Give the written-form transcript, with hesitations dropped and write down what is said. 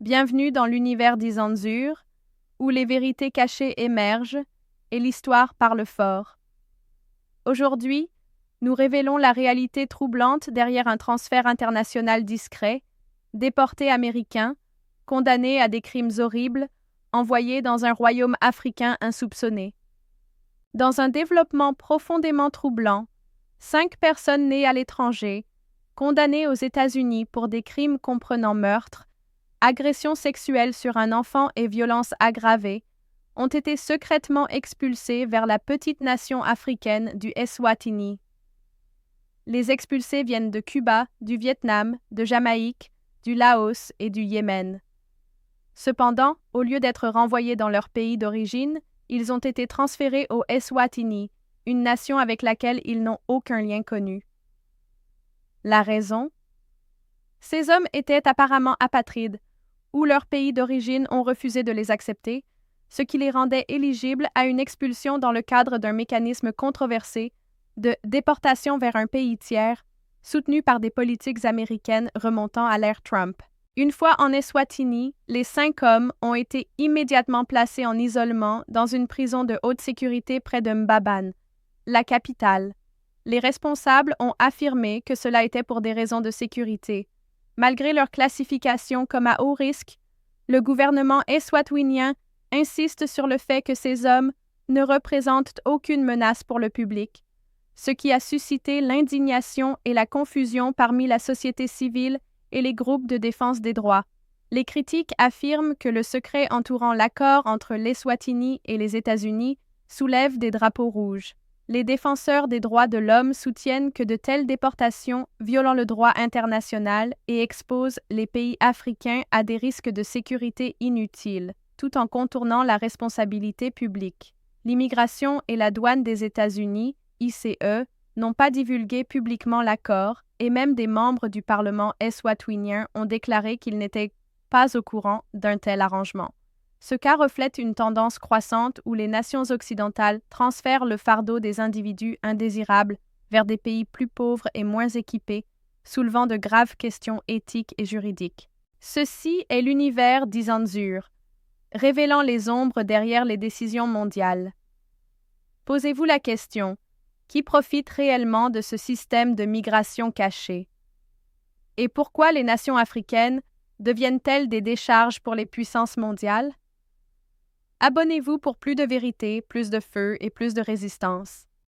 Bienvenue dans l'univers d'Izanzur, où les vérités cachées émergent et l'histoire parle fort. Aujourd'hui, nous révélons la réalité troublante derrière un transfert international discret, déporté américain, condamné à des crimes horribles, envoyé dans un royaume africain insoupçonné. Dans un développement profondément troublant, 5 personnes nées à l'étranger, condamnées aux États-Unis pour des crimes comprenant meurtre, agression sexuelle sur un enfant et violences aggravées, ont été secrètement expulsées vers la petite nation africaine du Eswatini. Les expulsés viennent de Cuba, du Vietnam, de Jamaïque, du Laos et du Yémen. Cependant, au lieu d'être renvoyés dans leur pays d'origine, ils ont été transférés au Eswatini, une nation avec laquelle ils n'ont aucun lien connu. La raison? Ces hommes étaient apparemment apatrides, ou leurs pays d'origine ont refusé de les accepter, ce qui les rendait éligibles à une expulsion dans le cadre d'un mécanisme controversé de déportation vers un pays tiers, soutenu par des politiques américaines remontant à l'ère Trump. Une fois en Eswatini, les 5 hommes ont été immédiatement placés en isolement dans une prison de haute sécurité près de Mbabane, la capitale. Les responsables ont affirmé que cela était pour des raisons de sécurité. Malgré leur classification comme à haut risque, le gouvernement eswatinien insiste sur le fait que ces hommes ne représentent aucune menace pour le public, ce qui a suscité l'indignation et la confusion parmi la société civile et les groupes de défense des droits. Les critiques affirment que le secret entourant l'accord entre l'Eswatini et les États-Unis soulève des drapeaux rouges. Les défenseurs des droits de l'homme soutiennent que de telles déportations violent le droit international et exposent les pays africains à des risques de sécurité inutiles, tout en contournant la responsabilité publique. L'Immigration et la douane des États-Unis, ICE, n'ont pas divulgué publiquement l'accord, et même des membres du Parlement eswatwinien ont déclaré qu'ils n'étaient pas au courant d'un tel arrangement. Ce cas reflète une tendance croissante où les nations occidentales transfèrent le fardeau des individus indésirables vers des pays plus pauvres et moins équipés, soulevant de graves questions éthiques et juridiques. Ceci est l'univers d'Izanzur, révélant les ombres derrière les décisions mondiales. Posez-vous la question: qui profite réellement de ce système de migration cachée? Et pourquoi les nations africaines deviennent-elles des décharges pour les puissances mondiales? Abonnez-vous pour plus de vérité, plus de feu et plus de résistance.